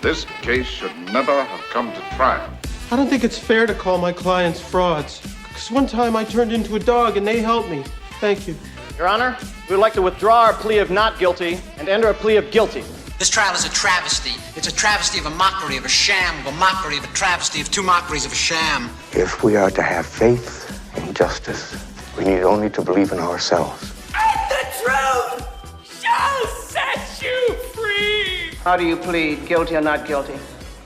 This case should never have come to trial. I don't think it's fair to call my clients frauds. Because one time I turned into a dog and they helped me. Thank you. Your Honor, we would like to withdraw our plea of not guilty and enter a plea of guilty. This trial is a travesty. It's a travesty of a mockery, of a sham, of a mockery, of a travesty, of two mockeries, of a sham. If we are to have faith in justice, we need only to believe in ourselves. And the truth shall set you free! How do you plead, guilty or not guilty?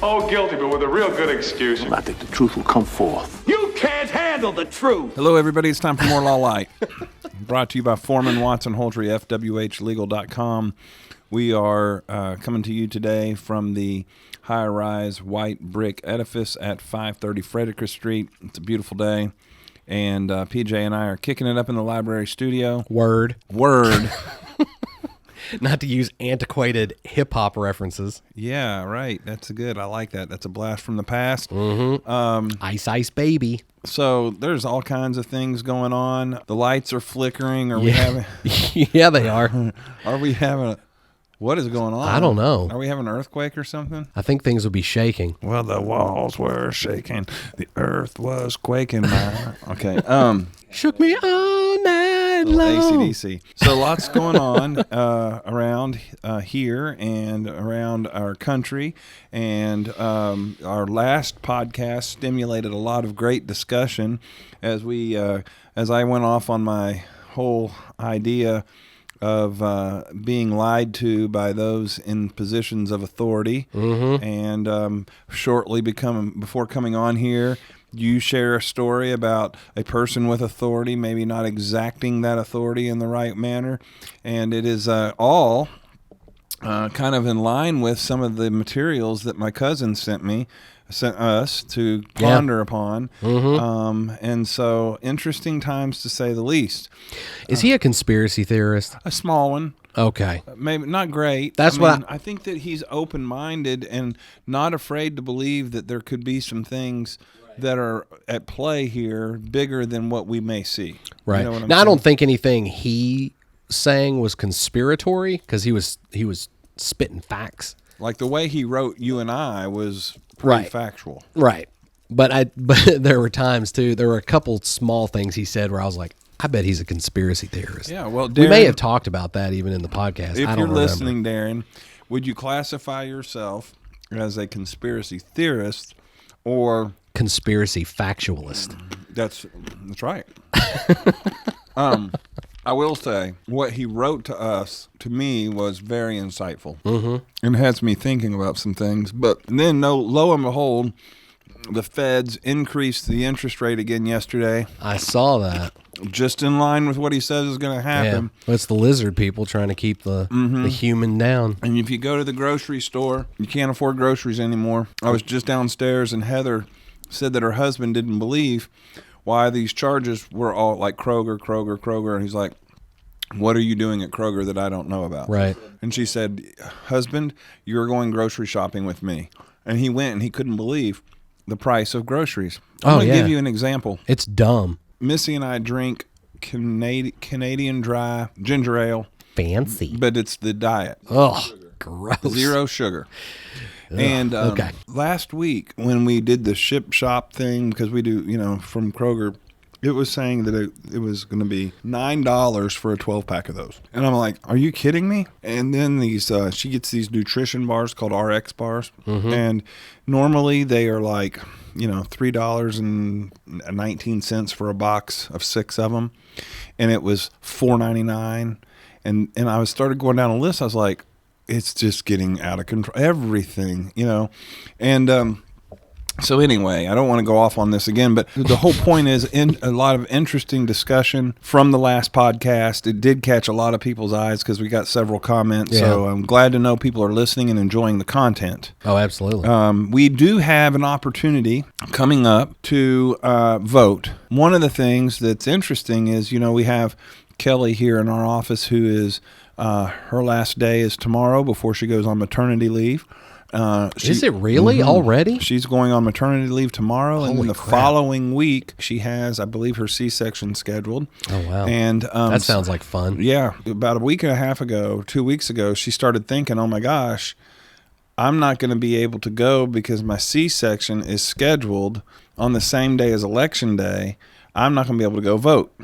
Oh, guilty, but with a real good excuse. I think the truth will come forth. You can't handle the truth! Hello, everybody. It's time for more Law Light. Brought to you by Foreman, Watson, Holtry, FWHlegal.com. We are coming to you today from the high-rise white brick edifice at 530 Frederick Street. It's a beautiful day. And PJ and I are kicking it up in the library studio. Word. Not to use antiquated hip-hop references. Yeah, right. That's good. I like that. That's a blast from the past. Mm-hmm. Ice Ice Baby. So there's all kinds of things going on. The lights are flickering. Are we having... Yeah, they are. Are we having... What is going on? I don't know. Are we having an earthquake or something? I think things will be shaking. Well, the walls were shaking. The earth was quaking. Okay. Shook me all night long. AC/DC. So lots going on around here and around our country. And our last podcast stimulated a lot of great discussion as I went off on my whole idea of being lied to by those in positions of authority. Mm-hmm. And shortly before coming on here, you share a story about a person with authority, maybe not exacting that authority in the right manner. And it is all kind of in line with some of the materials that my cousin sent us to ponder upon. Mm-hmm. And so interesting times to say the least. Is he a conspiracy theorist? A small one. Okay. Maybe not great. I think that he's open-minded and not afraid to believe that there could be some things that are at play here bigger than what we may see. Right. You know what I'm now, saying? I don't think anything he sang was conspiratory because he was spitting facts. Like the way he wrote You and I was pretty factual. Right. But there were times, too, there were a couple small things he said where I was like, I bet he's a conspiracy theorist. Yeah, well, Darren, we may have talked about that even in the podcast. If you're listening, Darren, would you classify yourself as a conspiracy theorist or conspiracy factualist? That's right. I will say, what he wrote to us, to me, was very insightful. Mm-hmm. And has me thinking about some things. But then, lo and behold, the Feds increased the interest rate again yesterday. I saw that. Just in line with what he says is going to happen. Yeah. Well, it's the lizard people trying to keep the human down. And if you go to the grocery store, you can't afford groceries anymore. I was just downstairs, and Heather said that her husband didn't believe why these charges were all like Kroger. And he's like, what are you doing at Kroger that I don't know about? Right. And she said, husband, you're going grocery shopping with me. And he went and he couldn't believe the price of groceries. I'm going to give you an example. It's dumb. Missy and I drink Canadian dry ginger ale. Fancy. But it's the diet. Oh, gross. 0 sugar. And last week when we did the ship shop thing, because we do, from Kroger, it was saying that it was going to be $9 for a 12-pack of those. And I'm like, are you kidding me? And then she gets these nutrition bars called RX bars. Mm-hmm. And normally they are like, $3.19 for a box of 6 of them. And it was $4.99. And I started going down a list. I was like, it's just getting out of control. Everything, And so anyway, I don't want to go off on this again, but the whole point is a lot of interesting discussion from the last podcast. It did catch a lot of people's eyes because we got several comments. Yeah. So I'm glad to know people are listening and enjoying the content. Oh, absolutely. We do have an opportunity coming up to vote. One of the things that's interesting is, we have Kelly here in our office who is her last day is tomorrow before she goes on maternity leave. Is it really already? She's going on maternity leave tomorrow, Holy and then the crap. following week she has, I believe, her C-section scheduled. Oh wow! And that sounds like fun. Yeah, about a week and a half ago, 2 weeks ago, she started thinking, "Oh my gosh, I'm not going to be able to go because my C-section is scheduled on the same day as Election Day. I'm not going to be able to go vote.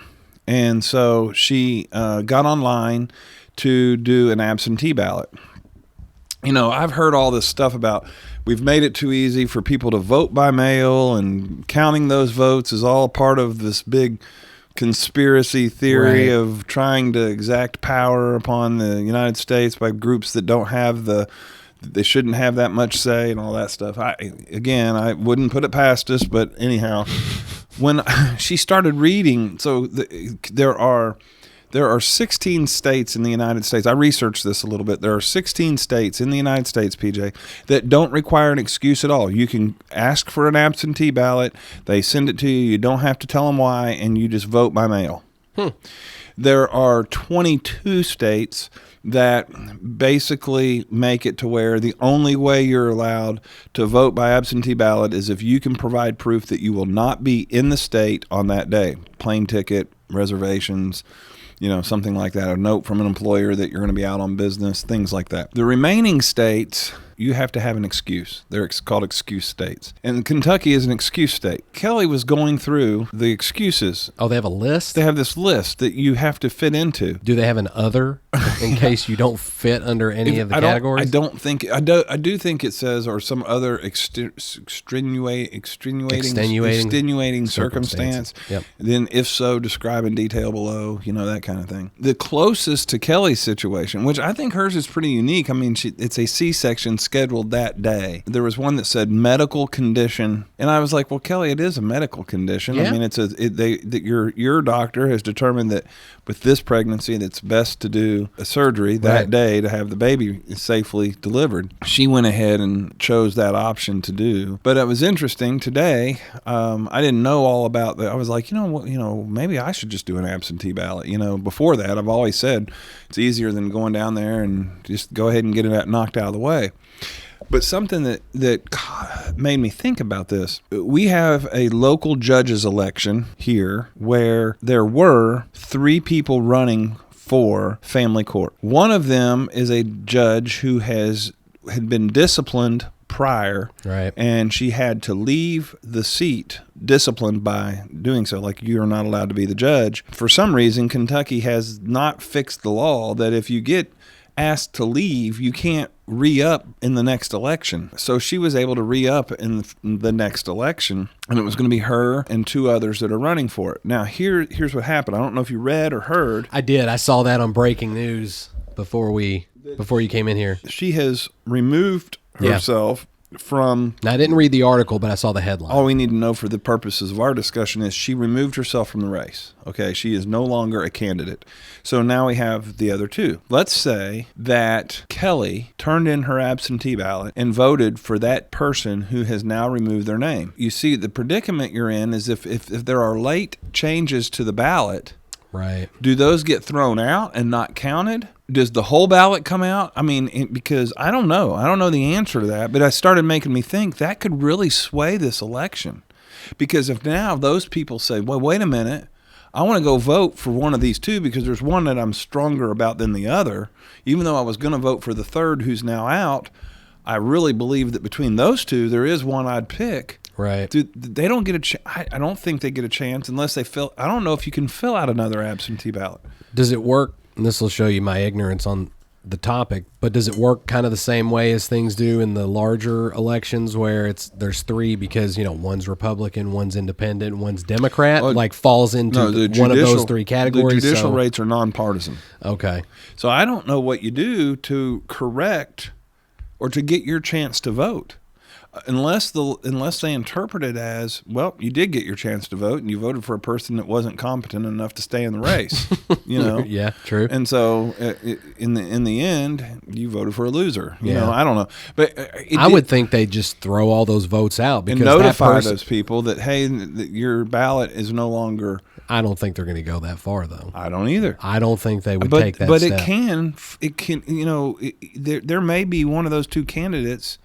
And so she got online to do an absentee ballot. You know, I've heard all this stuff about we've made it too easy for people to vote by mail, and counting those votes is all part of this big conspiracy theory of trying to exact power upon the United States by groups that don't have they shouldn't have that much say and all that stuff. I wouldn't put it past us, but anyhow, when she started reading, so there are 16 states in the United States. I researched this a little bit. There are 16 states in the United States, PJ, that don't require an excuse at all. You can ask for an absentee ballot. They send it to you. You don't have to tell them why, and you just vote by mail. There are 22 states that basically make it to where the only way you're allowed to vote by absentee ballot is if you can provide proof that you will not be in the state on that day. Plane ticket, reservations, something like that, a note from an employer that you're going to be out on business, things like that. The remaining states, you have to have an excuse. They're called excuse states. And Kentucky is an excuse state. Kelly was going through the excuses. Oh, they have a list? They have this list that you have to fit into. Do they have an other in case you don't fit under any of the categories? I do think it says, or some other extenuating circumstance. Yep. Then if so, describe in detail below, that kind of thing. The closest to Kelly's situation, which I think hers is pretty unique. I mean, it's a C-section scheduled that day. There was one that said medical condition, and I was like, well, Kelly, it is a medical condition. Yeah. I mean, your doctor has determined that with this pregnancy, it's best to do a surgery that day to have the baby safely delivered. She went ahead and chose that option to do. But it was interesting today. I didn't know all about that. I was like, maybe I should just do an absentee ballot. Before that, I've always said it's easier than going down there and just go ahead and get it knocked out of the way. But something that made me think about this, we have a local judges election here where there were 3 people running for family court. One of them is a judge who had been disciplined prior, right, and she had to leave the seat disciplined by doing so. Like, you're not allowed to be the judge. For some reason, Kentucky has not fixed the law that if you get asked to leave, you can't re-up in the next election. So she was able to re-up in the next election, and it was going to be her and 2 others that are running for it. Now, here's what happened. I don't know if you read or heard. I did. I saw that on breaking news before you came in here. She has removed herself from... Now, I didn't read the article, but I saw the headline. All we need to know for the purposes of our discussion is she removed herself from the race. Okay, she is no longer a candidate. So now we have the other 2. Let's say that Kelly turned in her absentee ballot and voted for that person who has now removed their name. You see, the predicament you're in is if there are late changes to the ballot, right, do those get thrown out and not counted? Does the whole ballot come out? I mean, because I don't know. I don't know the answer to that, but it started making me think that could really sway this election. Because if now those people say, well, wait a minute, I want to go vote for one of these 2 because there's one that I'm stronger about than the other, even though I was going to vote for the third who's now out, I really believe that between those 2, there is one I'd pick. Right. They don't get a chance. I don't think they get a chance unless they fill. I don't know if you can fill out another absentee ballot. Does it work? And this will show you my ignorance on the topic, but does it work kind of the same way as things do in the larger elections where there's 3 because, one's Republican, one's independent, one's Democrat, falls into one of those 3 categories? The judicial rates are nonpartisan. Okay. So I don't know what you do to correct or to get your chance to vote. Unless they interpret it as, well, you did get your chance to vote and you voted for a person that wasn't competent enough to stay in the race, Yeah, true. And so in the end, you voted for a loser. Yeah. I don't know, but I would think they just throw all those votes out because and notify those people that, hey, your ballot is no longer. I don't think they're going to go that far, though. I don't either. I don't think they would take that step. But it can. There may be one of those 2 candidates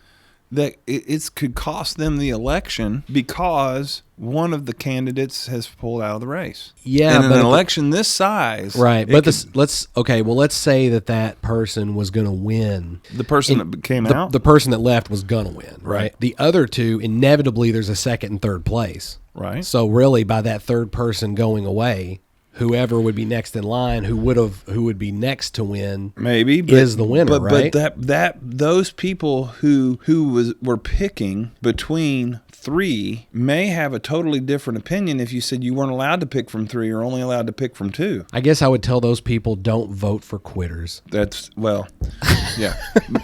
that it could cost them the election because one of the candidates has pulled out of the race. Yeah, in but an election this size, right? But let's say that person was going to win. The person that came out, the person that left was going to win, right? Right. The other two, inevitably, there's a second and third place, right? So really, by that third person going away, whoever would be next in line, who would be next to win, maybe is the winner, right? But those people who were picking between three may have a totally different opinion if you said you weren't allowed to pick from three or only allowed to pick from two. I guess I would tell those people, don't vote for quitters. That's, well, yeah.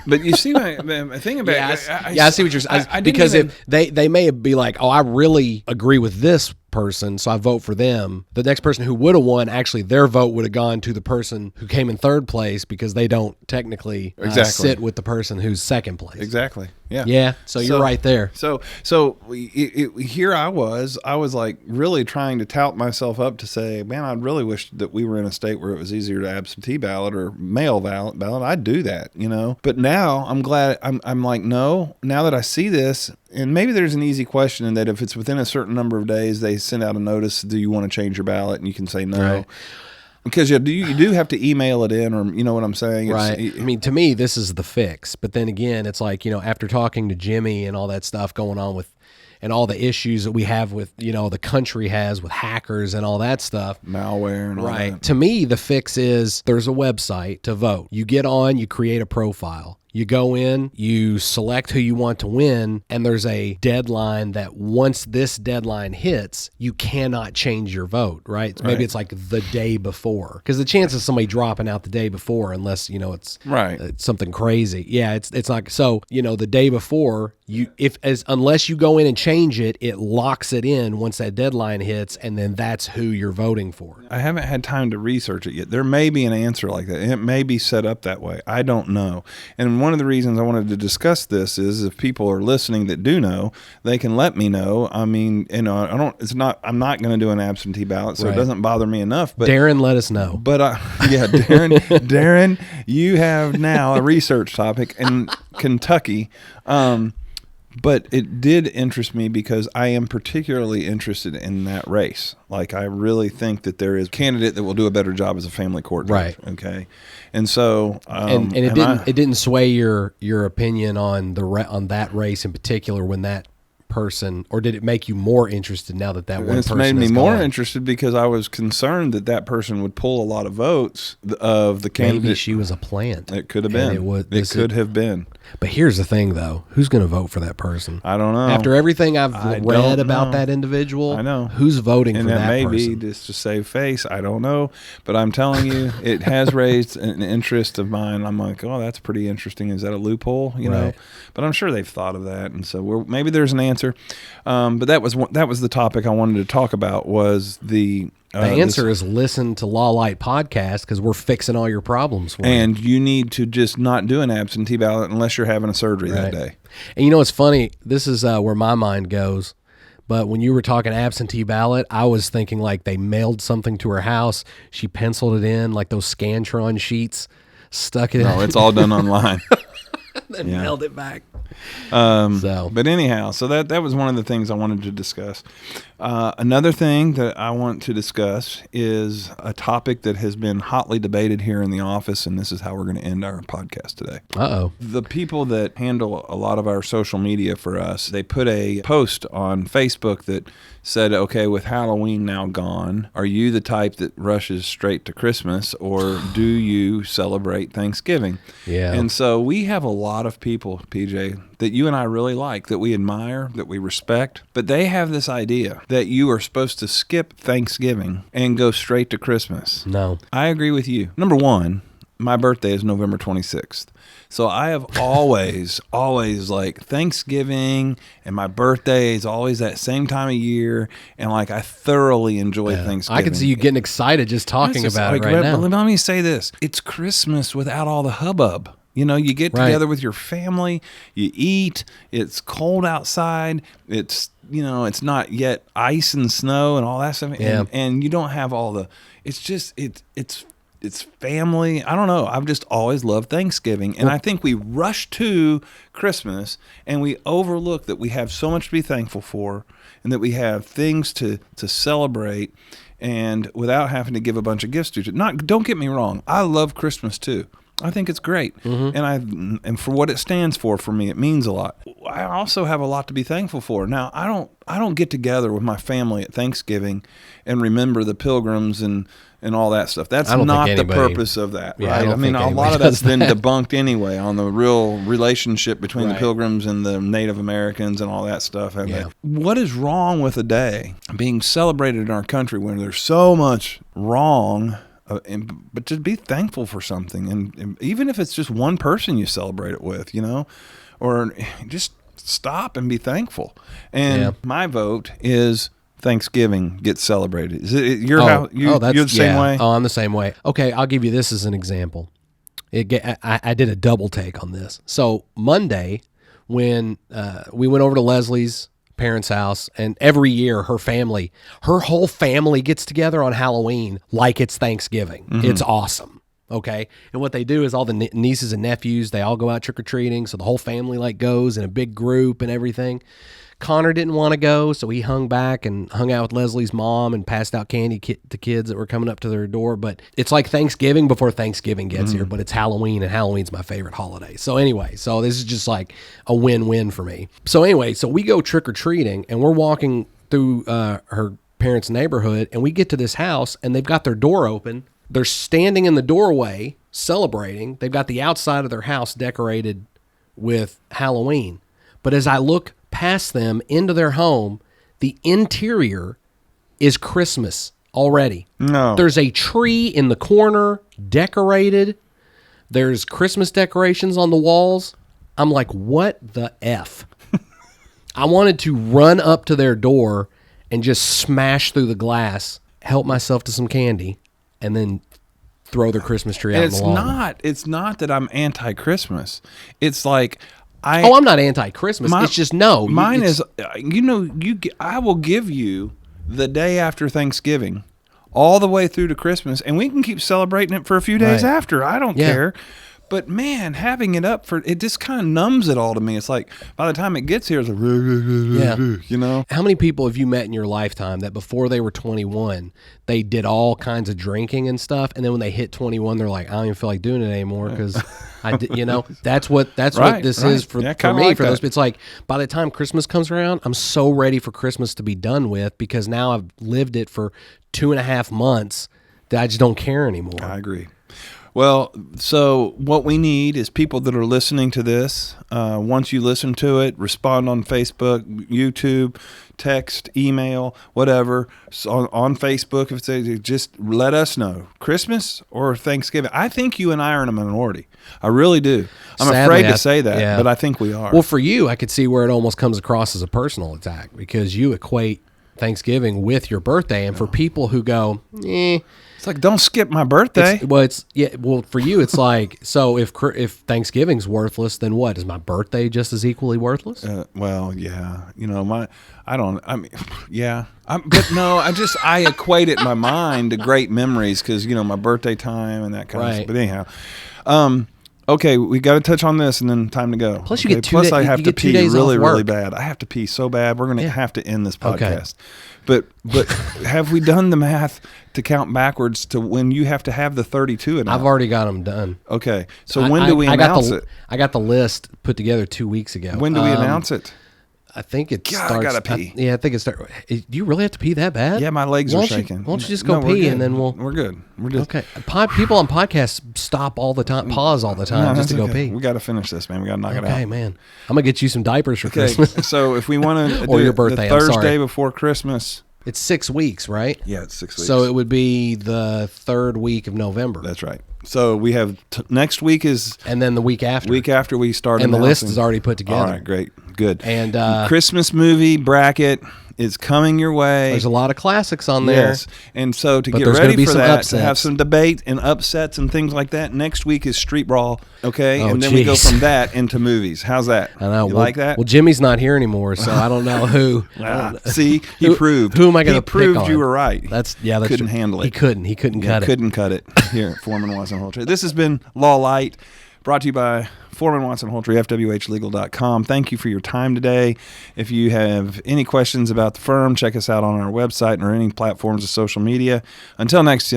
But you see my thing about I see what you're saying. Because if they may be like, oh, I really agree with this person, so I vote for them. The next person who would have won, actually their vote would have gone to the person who came in third place because they don't technically sit with the person who's second place. Exactly. Yeah. Yeah. So you're right there. So here I was like really trying to tout myself up to say, man, I really wish that we were in a state where it was easier to absentee ballot or mail ballot. I'd do that, But now I'm glad I'm like, no, now that I see this, and maybe there's an easy question in that if it's within a certain number of days, they send out a notice, do you want to change your ballot? And you can say no. Right. Because you do have to email it in, or you know what I'm saying? Right. I mean, to me, this is the fix. But then again, it's like, after talking to Jimmy and all that stuff going on with, and all the issues that we have with, the country has with hackers and all that stuff. Malware and all that. To me, the fix is there's a website to vote. You get on, you create a profile. You go in, you select who you want to win, and there's a deadline that once this deadline hits, you cannot change your vote, right? Maybe it's like the day before. Because the chances of somebody dropping out the day before, unless, it's something crazy. Yeah, it's not. So, the day before, unless you go in and change it, it locks it in once that deadline hits, and then that's who you're voting for. I haven't had time to research it yet. There may be an answer like that. It may be set up that way. I don't know. And one of the reasons I wanted to discuss this is if people are listening that do know, they can let me know. I mean, I'm not going to do an absentee ballot, so it doesn't bother me enough. But Darren, let us know. But Darren, you have now a research topic in Kentucky. But it did interest me because I am particularly interested in that race. Like, I really think that there is a candidate that will do a better job as a family court judge. Right. Okay. And so, and it didn't sway your opinion on on that race in particular when that person, or did it make you more interested now that one person made me more gone? interested because I was concerned that person would pull a lot of votes of the candidate. Maybe she was a plant. It could have been. It could have been. But here's the thing, though. Who's going to vote for that person? I don't know. After everything I've read about that individual, I know. Who's voting for that person? And that may be just to save face. I don't know. But I'm telling you, it has raised an interest of mine. I'm like, oh, that's pretty interesting. Is that a loophole? You know? But I'm sure they've thought of that. And so maybe there's an answer. But that was the topic I wanted to talk about was the answer is listen to Law Light podcast because we're fixing all your problems for you. You need to just not do an absentee ballot unless you're having a surgery that day. And it's funny. This is where my mind goes. But when you were talking absentee ballot, I was thinking like they mailed something to her house. She penciled it in like those Scantron sheets, stuck it in. No, it's all done online. Then mailed it back. But anyhow, so that was one of the things I wanted to discuss. Another thing that I want to discuss is a topic that has been hotly debated here in the office, and this is how we're going to end our podcast today. The people that handle a lot of our social media for us, they put a post on Facebook that said, okay, with Halloween now gone, are you the type that rushes straight to Christmas, or do you celebrate Thanksgiving? Yeah. And so we have a lot of people, PJ, that you and I really like, that we admire, that we respect, but they have this idea that you are supposed to skip Thanksgiving and go straight to Christmas. No. I agree with you. Number one, my birthday is November 26th. So I have always like Thanksgiving and my birthday is always that same time of year. And like, I thoroughly enjoy Thanksgiving. I can see you getting excited just talking about it right now. Let me say this. It's Christmas without all the hubbub. You get together with your family, you eat, it's cold outside, it's not yet ice and snow and all that stuff. Yeah. And you don't have all the, it's it's family. I don't know. I've just always loved Thanksgiving. And I think we rush to Christmas and we overlook that we have so much to be thankful for and that we have things to celebrate, and without having to give a bunch of gifts to it. Don't get me wrong. I love Christmas too. I think it's great. And for what it stands for me, it means a lot. I also have a lot to be thankful for. Now, I don't get together with my family at Thanksgiving and remember the Pilgrims and all that stuff. That's not the purpose of that, right? I mean, a lot of that's been debunked anyway on the real relationship between the Pilgrims and the Native Americans and all that stuff. And what is wrong with a day being celebrated in our country when there's so much wrong? But just be thankful for something, and even if it's just one person you celebrate it with, or just stop and be thankful. And my vote is Thanksgiving gets celebrated. Is it your house? You're the same way? Oh, I'm the same way. Okay, I'll give you this as an example. I did a double take on this. So Monday, when we went over to Leslie's parents' house, and every year her whole family gets together on Halloween like it's Thanksgiving. It's awesome. Okay. And what they do is all the nieces and nephews, they all go out trick-or-treating. So the whole family goes in a big group and everything. Connor didn't want to go, so he hung back and hung out with Leslie's mom and passed out candy to kids that were coming up to their door. But it's like Thanksgiving before Thanksgiving gets here, but it's Halloween, and Halloween's my favorite holiday. So anyway, this is just like a win-win for me. So anyway, we go trick-or-treating, and we're walking through her parents' neighborhood, and we get to this house, and they've got their door open. They're standing in the doorway celebrating. They've got the outside of their house decorated with Halloween. But as I look past them into their home, the interior is Christmas already. No. There's a tree in the corner decorated. There's Christmas decorations on the walls. I'm like, what the F? I wanted to run up to their door and just smash through the glass, help myself to some candy, and then throw their Christmas tree out on the lawn. It's not that I'm anti-Christmas. It's like I'm not anti-Christmas. It's just Mine is, I will give you the day after Thanksgiving all the way through to Christmas, and we can keep celebrating it for a few days after. I don't care. But man, having it up it just kind of numbs it all to me. It's like by the time it gets here, it's like, How many people have you met in your lifetime that before they were 21, they did all kinds of drinking and stuff, and then when they hit 21, they're like, I don't even feel like doing it anymore because I did, that's what this is for me. Like for those, it's like by the time Christmas comes around, I'm so ready for Christmas to be done with because now I've lived it for 2.5 months that I just don't care anymore. I agree. Well, so what we need is people that are listening to this. Once you listen to it, respond on Facebook, YouTube, text, email, whatever. So on Facebook, if it's just let us know. Christmas or Thanksgiving? I think you and I are in a minority. I really do. I'm afraid to say that, but I think we are. Well, for you, I could see where it almost comes across as a personal attack because you equate Thanksgiving with your birthday, and for people who go, it's like, don't skip my birthday. For you, it's like, so if Thanksgiving's worthless, then what? Is my birthday just as equally worthless? But no, I equate it in my mind to great memories because, my birthday time and that kind of stuff. But anyhow, okay, we got to touch on this and then time to go. Plus, you get Plus, I have to pee really bad. I have to pee so bad. We're going to have to end this podcast. Okay. But have we done the math to count backwards to when you have to have the 32 and I've already got them done. Okay. So when do we announce it? I got the list put together 2 weeks ago. When do we announce it? I think it starts. I gotta pee. I think it starts. Do you really have to pee that bad? Yeah, my legs are shaking. Why don't you just go pee and then we're good. We're just okay. People on podcasts stop all the time, pause all the time just to go pee. We got to finish this, man. We got to knock it out. Okay, man. I'm gonna get you some diapers for Christmas. So if we want to or your birthday, the Thursday before Christmas. It's 6 weeks, right? Yeah, it's 6 weeks. So it would be the 3rd week of November. That's right. So we have next week is, and then the week after. Week after we start, and the list is already put together. All right, great, good. And Christmas movie bracket is coming your way. There's a lot of classics on there. Yes. And so to But get there's gonna ready be for some that, upsets. to have some debate and upsets and things like that, next week is Street Brawl, okay? Oh, and then we go geez. from that into movies. How's that? I know. You well, like that? Well, Jimmy's not here anymore, so I don't know who. See, he Who- proved. Who am I going He to pick proved on? you were right. That's couldn't true. handle it. He couldn't cut it. Couldn't cut it. Here, Foreman Watson Holtree. This has been Law Light, brought to you by Foreman Watson Holtree, FWHlegal.com. Thank you for your time today. If you have any questions about the firm, check us out on our website or any platforms of social media. Until next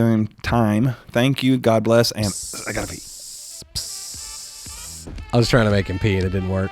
time, thank you, God bless, and I gotta pee. I was trying to make him pee and it didn't work.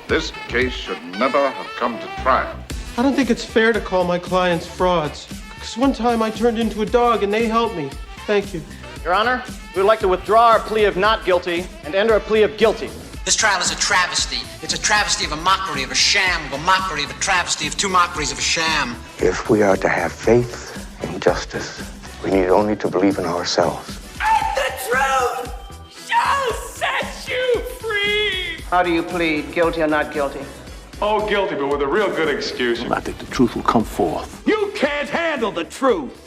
This case should never have come to trial. I don't think it's fair to call my clients frauds. Because one time I turned into a dog and they helped me. Thank you. Your Honor, we would like to withdraw our plea of not guilty and enter a plea of guilty. This trial is a travesty. It's a travesty of a mockery of a sham, of a mockery of a travesty of two mockeries of a sham. If we are to have faith and justice, we need only to believe in ourselves. And the truth shall set you free! How do you plead, guilty or not guilty? Oh, guilty, but with a real good excuse. I think the truth will come forth. You can't handle the truth!